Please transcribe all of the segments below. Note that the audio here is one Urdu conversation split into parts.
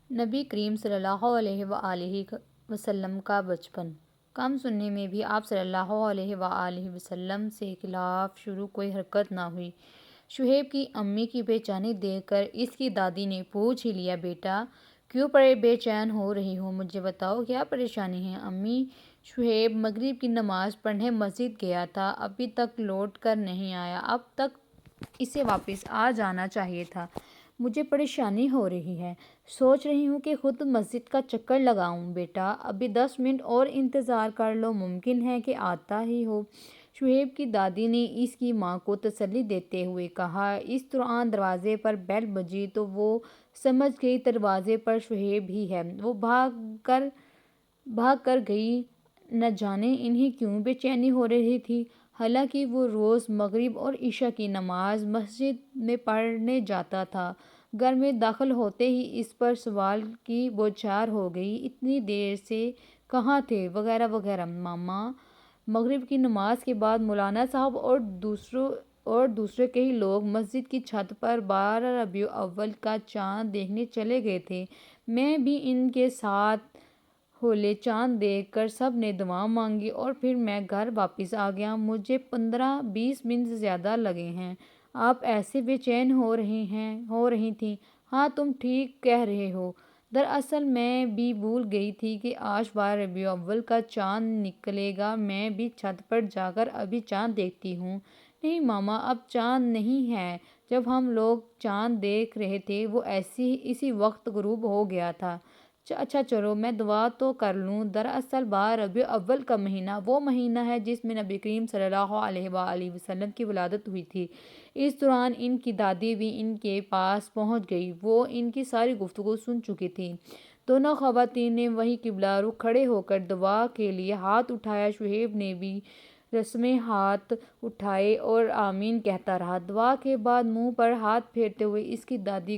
نبی کریم صلی اللہ علیہ وآلہ وسلم کا بچپن۔ کم سننے میں بھی آپ صلی اللہ علیہ وآلہ وسلم سے خلاف شروع کوئی حرکت نہ ہوئی۔ شعیب کی امی کی بے چینی دیکھ کر اس کی دادی نے پوچھ ہی لیا، بیٹا کیوں بے چین ہو رہی ہو، مجھے بتاؤ کیا پریشانی ہے؟ امی، شعیب مغرب کی نماز پڑھنے مسجد گیا تھا، ابھی تک لوٹ کر نہیں آیا، اب تک اسے واپس آ جانا چاہیے تھا، مجھے پریشانی ہو رہی ہے، سوچ رہی ہوں کہ خود مسجد کا چکر لگاؤں۔ بیٹا ابھی 10 منٹ اور انتظار کر لو، ممکن ہے کہ آتا ہی ہو۔ شعیب کی دادی نے اس کی ماں کو تسلی دیتے ہوئے کہا۔ اس دوران دروازے پر بیل بجی تو وہ سمجھ گئی دروازے پر شعیب ہی ہے۔ وہ بھاگ کر گئی، نہ جانے انہیں کیوں بے چینی ہو رہی تھی، حالانکہ وہ روز مغرب اور عشاء کی نماز مسجد میں پڑھنے جاتا تھا۔ گھر میں داخل ہوتے ہی اس پر سوال کی بوچھار ہو گئی، اتنی دیر سے کہاں تھے وغیرہ وغیرہ۔ ماما، مغرب کی نماز کے بعد مولانا صاحب اور دوسرے کئی لوگ مسجد کی چھت پر 12 ربیع الاول کا چاند دیکھنے چلے گئے تھے، میں بھی ان کے ساتھ۔ ہولے چاند دیکھ کر سب نے دعا مانگی اور پھر میں گھر واپس آ گیا۔ مجھے 15-20 منٹ زیادہ لگے ہیں۔ آپ ایسے بے چین ہو رہی تھیں۔ ہاں، تم ٹھیک کہہ رہے ہو، دراصل میں بھی بھول گئی تھی کہ آج 12 ربیع الاول کا چاند نکلے گا، میں بھی چھت پر جا کر ابھی چاند دیکھتی ہوں۔ نہیں ماما، اب چاند نہیں ہے، جب ہم لوگ چاند دیکھ رہے تھے وہ اسی وقت غروب ہو گیا تھا۔ اچھا چلو میں دعا تو کر لوں۔ دراصل 12 ربیع الاول کا مہینہ وہ مہینہ ہے جس میں نبی کریم صلی اللہ علیہ وآلہ وسلم کی ولادت ہوئی تھی۔ اس دوران ان کی دادی بھی ان کے پاس پہنچ گئی، وہ ان کی ساری گفتگو سن چکی تھیں۔ دونوں خواتین نے وہیں قبلہ رخ کھڑے ہو کر دعا کے لیے ہاتھ اٹھایا۔ شعیب نے بھی رسمیں ہاتھ اٹھائے اور آمین کہتا رہا۔ دعا کے بعد منہ پر ہاتھ پھیرتے ہوئے اس کی دادی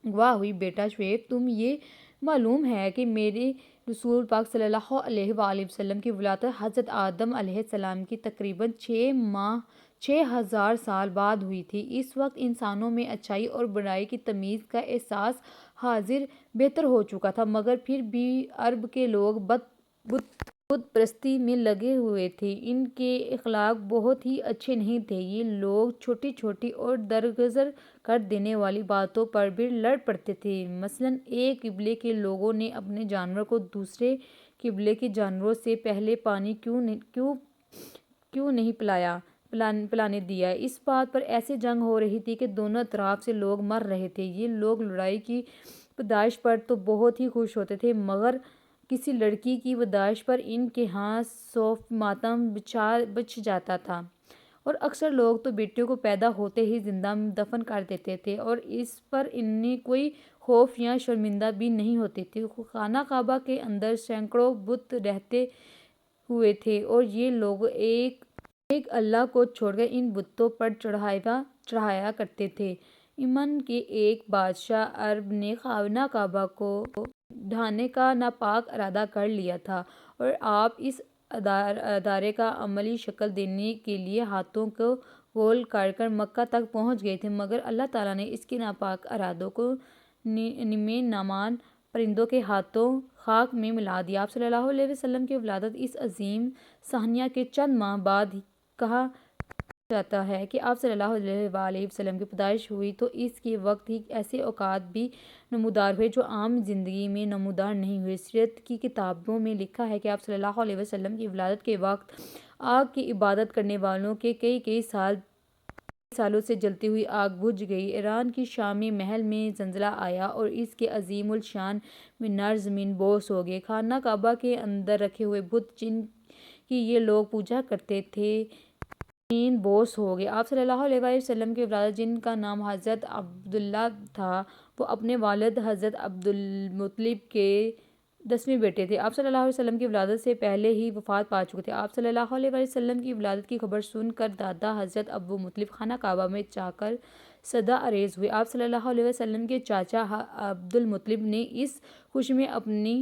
گواہ ہوئی، بیٹا شعیب، تم یہ معلوم ہے کہ میرے رسول پاک صلی اللہ علیہ وآلہ وسلم کی ولادت حضرت آدم علیہ السلام کی تقریباً 6,000 سال بعد ہوئی تھی۔ اس وقت انسانوں میں اچھائی اور برائی کی تمیز کا احساس بہتر ہو چکا تھا، مگر پھر بھی عرب کے لوگ بت پرستی میں لگے ہوئے تھے۔ ان کے اخلاق بہت ہی اچھے نہیں تھے۔ یہ لوگ چھوٹی چھوٹی اور درگزر کر دینے والی باتوں پر بھی لڑ پڑتے تھے۔ مثلاً ایک قبیلے کے لوگوں نے اپنے جانور کو دوسرے قبیلے کے جانوروں سے پہلے پانی کیوں نہیں پلانے دیا۔ اس بات پر ایسے جنگ ہو رہی تھی کہ دونوں اطراف سے لوگ مر رہے تھے۔ یہ لوگ لڑائی کی پیدائش پر تو بہت ہی خوش ہوتے تھے، مگر کسی لڑکی کی پیدائش پر ان کے ہاں سوف ماتم بچھ جاتا تھا، اور اکثر لوگ تو بیٹیوں کو پیدا ہوتے ہی زندہ دفن کر دیتے تھے، اور اس پر انہیں کوئی خوف یا شرمندہ بھی نہیں ہوتے تھے۔ خانہ کعبہ کے اندر سینکڑوں بت رہتے ہوئے تھے، اور یہ لوگ ایک اللہ کو چھوڑ کر ان بتوں پر چڑھایا کرتے تھے۔ یمن کے ایک بادشاہ عرب نے خانہ کعبہ کو ڈھانے کا ناپاک ارادہ کر لیا تھا، اور آپ اس ادارے کا عملی شکل دینے کے لیے ہاتھوں کو گول کر مکہ تک پہنچ گئے تھے، مگر اللہ تعالیٰ نے اس کے ناپاک ارادوں کو نامے نہاد پرندوں کے ہاتھوں خاک میں ملا دیا۔ آپ صلی اللہ علیہ وسلم کی ولادت اس عظیم سانحہ کے چند ماہ بعد کہا جاتا ہے کہ آپ صلی اللہ علیہ وآلہ وسلم کی پیدائش ہوئی، تو اس کے وقت ہی ایسے اوقات بھی نمودار ہوئے جو عام زندگی میں نمودار نہیں ہوئے۔ سیرت کی کتابوں میں لکھا ہے کہ آپ صلی اللہ علیہ وسلم کی ولادت کے وقت آگ کی عبادت کرنے والوں کے کئی سالوں سے جلتی ہوئی آگ بجھ گئی۔ ایران کی شامی محل میں زلزلہ آیا اور اس کے عظیم الشان مینار زمین بوس ہو گئے۔ خانہ کعبہ کے اندر رکھے ہوئے بت جن کی یہ لوگ پوجا کرتے تھے زمین بوس ہو گئے۔ آپ صلی اللہ علیہ وآلہ وسلم کی ولادت، جن کا نام حضرت عبداللہ تھا، وہ اپنے والد حضرت عبدالمطلب کے 10ویں بیٹے تھے۔ آپ صلی اللہ علیہ وسلم کی ولادت سے پہلے ہی وفات پا چکے تھے۔ آپ صلی اللہ علیہ وآلہ وسلم کی ولادت کی خبر سن کر دادا حضرت ابو مطلب خانہ کعبہ میں جا کر سجدہ ریز ہوئے۔ آپ صلی اللہ علیہ وسلم کے چاچا عبدالمطلب نے اس خوشی میں اپنی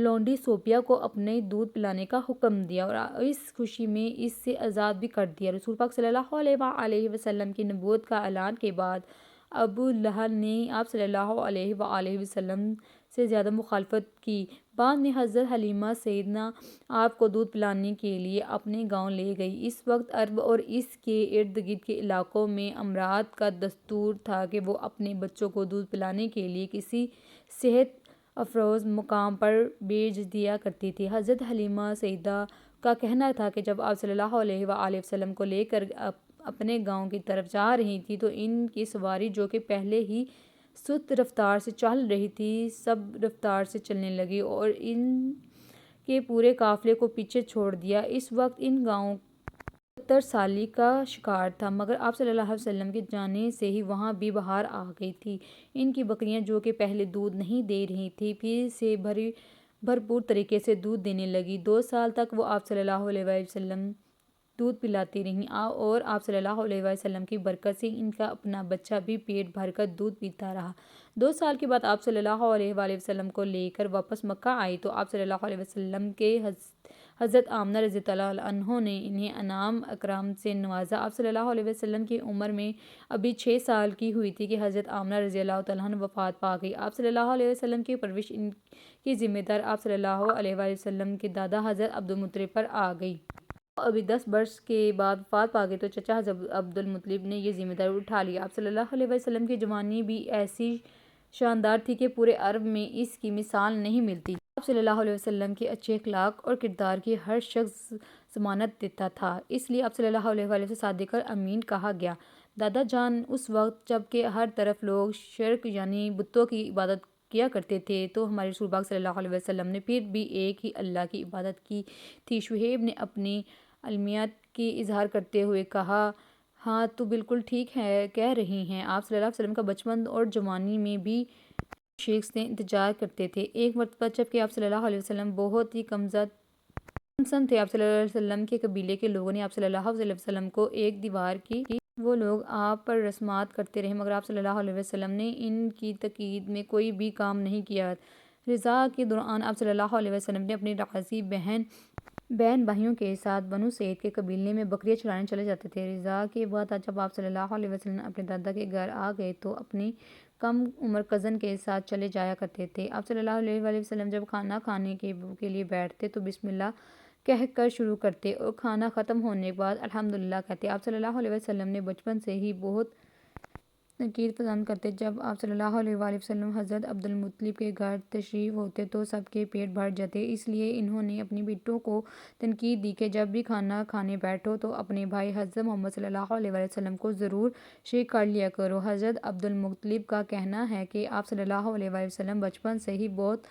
لونڈی صوفیہ کو اپنے دودھ پلانے کا حکم دیا اور اس خوشی میں اس سے آزاد بھی کر دیا۔ رسول پاک صلی اللہ علیہ وآلہ وسلم کی نبوت کا اعلان کے بعد ابو لہب نے آپ صلی اللہ علیہ وآلہ وسلم سے زیادہ مخالفت کی۔ بعد میں حضرت حلیمہ سیدنا آپ کو دودھ پلانے کے لیے اپنے گاؤں لے گئی۔ اس وقت عرب اور اس کے ارد گرد کے علاقوں میں امرات کا دستور تھا کہ وہ اپنے بچوں کو دودھ پلانے کے لیے کسی صحت افروز مقام پر بھیج دیا کرتی تھیں۔ حضرت حلیمہ سیدہ کا کہنا تھا کہ جب آپ صلی اللہ علیہ وآلہ وسلم کو لے کر اپنے گاؤں کی طرف جا رہی تھی تو ان کی سواری جو کہ پہلے ہی سست رفتار سے چل رہی تھی سب رفتار سے چلنے لگی اور ان کے پورے قافلے کو پیچھے چھوڑ دیا۔ اس وقت ان گاؤں 70 سالی کا شکار تھا مگر آپ صلی اللہ علیہ وسلم کے جانے سے ہی وہاں بھی بہار آ گئی تھی۔ ان کی بکریاں جو کہ پہلے دودھ نہیں دے رہی تھیں پھر سے بھرپور طریقے سے دودھ دینے لگیں۔ 2 سال تک وہ آپ صلی اللہ علیہ وآلہ وسلم دودھ پلاتی رہیں اور آپ صلی اللہ علیہ وآلہ وسلم کی برکت سے ان کا اپنا بچہ بھی پیٹ بھر کر دودھ پیتا رہا۔ 2 سال کے بعد آپ صلی اللہ علیہ وآلہ وسلم کو لے کر واپس مکہ آئی تو آپ صلی اللہ علیہ وسلم کے حضرت آمنہ رضی اللہ عنہا نے انہیں انعام اکرام سے نوازا۔ آپ صلی اللہ علیہ وسلم کی عمر میں ابھی 6 سال کی ہوئی تھی کہ حضرت آمنہ رضی اللہ عنہا وفات پا گئی۔ آپ صلی اللہ علیہ وسلم کی پرورش کی ذمہ داری آپ صلی اللہ علیہ وآلہ وسلم کے دادا حضرت عبدالمطلب پر آ گئی۔ وہ ابھی 10 برس کے بعد وفات پا گئے تو چچا حضرت عبدالمطلب نے یہ ذمہ داری اٹھا لی۔ آپ صلی اللہ علیہ وسلم کی جوانی بھی ایسی شاندار تھی کہ پورے عرب میں اس کی مثال نہیں ملتی۔ آپ صلی اللہ علیہ وسلم کے اچھے اخلاق اور کردار کی ہر شخص ضمانت دیتا تھا، اس لیے آپ صلی اللہ علیہ وسلم سے صادق الامین کہا گیا۔ دادا جان اس وقت جب کہ ہر طرف لوگ شرک یعنی بتوں کی عبادت کیا کرتے تھے تو ہمارے رسول پاک صلی اللہ علیہ وسلم نے پھر بھی ایک ہی اللہ کی عبادت کی تھی۔ شعیب نے اپنی علمیت کی اظہار کرتے ہوئے کہا، ہاں تو بالکل ٹھیک ہے کہہ رہی ہیں۔ آپ صلی اللہ علیہ وسلم کا بچپن اور جوانی میں بھی شیخ سے انتظار کرتے تھے۔ ایک مرتبہ جب کہ آپ صلی اللہ علیہ وسلم بہت ہی کم سن تھے، آپ صلی اللہ علیہ وسلم کے قبیلے کے لوگوں نے آپ صلی اللہ علیہ وسلم کو ایک دیوار کی۔ وہ لوگ آپ پر رسومات کرتے رہے مگر آپ صلی اللہ علیہ وسلم نے ان کی تائید میں کوئی بھی کام نہیں کیا۔ رضا کے دوران آپ صلی اللہ علیہ وسلم نے اپنی رضاعی بہن بھائیوں کے ساتھ بنو سعید کے قبیلے میں بکریاں چرانے چلے جاتے تھے۔ رضا کے بعد جب آپ صلی اللہ علیہ وسلم اپنے دادا کے گھر آ گئے تو اپنی کم عمر کزن کے ساتھ چلے جایا کرتے تھے۔ آپ صلی اللہ علیہ وآلہ وسلم جب کھانا کھانے کے لیے بیٹھتے تو بسم اللہ کہہ کر شروع کرتے اور کھانا ختم ہونے کے بعد الحمدللہ کہتے۔ آپ صلی اللہ علیہ وسلم نے بچپن سے ہی بہت تنقید پسند کرتے۔ جب آپ صلی اللہ علیہ وآلہ وسلم حضرت عبدالمطلب کے گھر تشریف ہوتے تو سب کے پیٹ بھر جاتے، اس لیے انہوں نے اپنی بیٹوں کو تنقید دی کہ جب بھی کھانا کھانے بیٹھو تو اپنے بھائی حضرت محمد صلی اللہ علیہ وآلہ وسلم کو ضرور شریک کر لیا کرو۔ حضرت عبدالمطلب کا کہنا ہے کہ آپ صلی اللہ علیہ وآلہ وسلم بچپن سے ہی بہت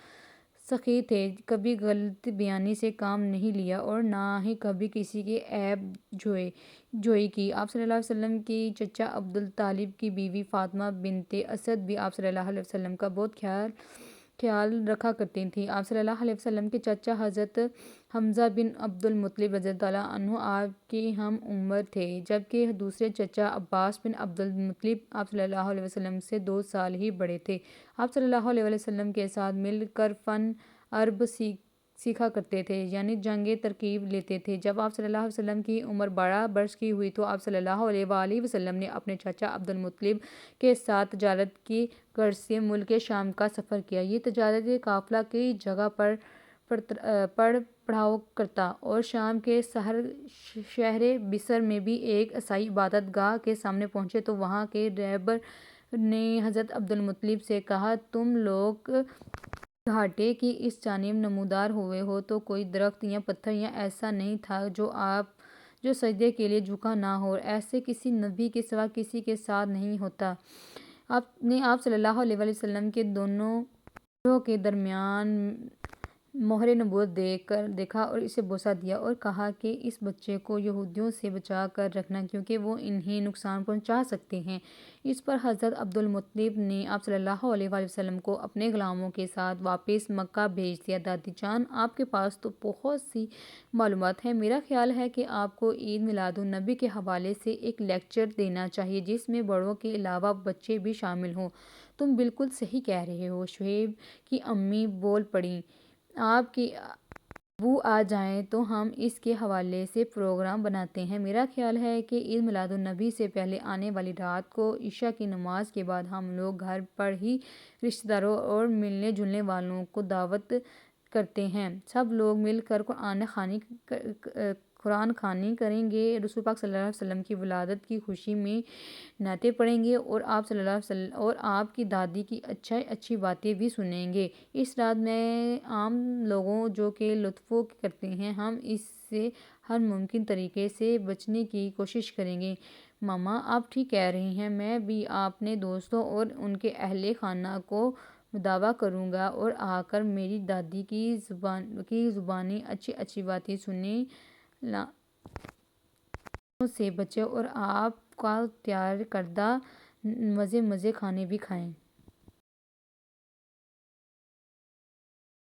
سخی تھے، کبھی غلط بیانی سے کام نہیں لیا اور نہ ہی کبھی کسی کے عیب جوئی کی۔ آپ صلی اللہ علیہ وسلم کی چچا عبدالطالب کی بیوی فاطمہ بنت اسد بھی آپ صلی اللہ علیہ وسلم کا بہت خیال رکھا کرتی تھیں۔ آپ صلی اللہ علیہ وسلم کے چچا حضرت حمزہ بن عبدالمطلب رضی اللہ عنہ آپ کے ہم عمر تھے جبکہ دوسرے چچا عباس بن عبدالمطلب آپ صلی اللہ علیہ وسلم سے 2 سال ہی بڑے تھے۔ آپ صلی اللہ علیہ وسلم کے ساتھ مل کر فن حرب سیکھا کرتے تھے یعنی جنگیں ترتیب لیتے تھے۔ جب آپ صلی اللہ علیہ وسلم کی عمر 12 برس کی ہوئی تو آپ صلی اللہ علیہ وآلہ وسلم نے اپنے چچا عبدالمطلب کے ساتھ تجارت کی غرض سے ملک شام کا سفر کیا۔ یہ تجارتی قافلہ کئی جگہ پر پڑاؤ کرتا اور شام کے شہر بصر میں بھی ایک عیسائی عبادت گاہ کے سامنے پہنچے تو وہاں کے رہبر نے حضرت عبدالمطلب سے کہا، تم لوگ گھاٹی کی اس جانب نمودار ہوئے ہو تو کوئی درخت یا پتھر یا ایسا نہیں تھا جو سجدے کے لیے جھکا نہ ہو اور ایسے کسی نبی کے سوا کسی کے ساتھ نہیں ہوتا۔ آپ نے آپ صلی اللہ علیہ وآلہ وسلم کے دونوں گروہوں کے درمیان مہر نبوت دیکھا اور اسے بوسہ دیا اور کہا کہ اس بچے کو یہودیوں سے بچا کر رکھنا کیونکہ وہ انہیں نقصان پہنچا سکتے ہیں۔ اس پر حضرت عبدالمطلب نے آپ صلی اللہ علیہ وآلہ وسلم کو اپنے غلاموں کے ساتھ واپس مکہ بھیج دیا۔ دادی جان، آپ کے پاس تو بہت سی معلومات ہیں، میرا خیال ہے کہ آپ کو عید میلاد النبی کے حوالے سے ایک لیکچر دینا چاہیے جس میں بڑوں کے علاوہ بچے بھی شامل ہوں۔ تم بالکل صحیح کہہ رہے ہو، شعیب کی امی بول پڑیں، آپ کی وہ آ جائیں تو ہم اس کے حوالے سے پروگرام بناتے ہیں۔ میرا خیال ہے کہ عید میلاد النبی سے پہلے آنے والی رات کو عشاء کی نماز کے بعد ہم لوگ گھر پر ہی رشتہ داروں اور ملنے جلنے والوں کو دعوت کرتے ہیں۔ سب لوگ مل کر قرآن خوانی کریں گے، رسول پاک صلی اللہ علیہ وسلم کی ولادت کی خوشی میں نعتیں پڑھیں گے اور آپ صلی اللہ علیہ وسلم اور آپ کی دادی کی اچھی باتیں بھی سنیں گے۔ اس رات میں عام لوگوں جو کہ لطف کرتے ہیں، ہم اس سے ہر ممکن طریقے سے بچنے کی کوشش کریں گے۔ ماما آپ ٹھیک کہہ رہی ہیں، میں بھی اپنے دوستوں اور ان کے اہل خانہ کو دعویٰ کروں گا اور آ کر میری دادی کی زبانی اچھی باتیں سنیں، لعنتوں سے بچیں اور آپ کا تیار کردہ مزے کھانے بھی کھائیں۔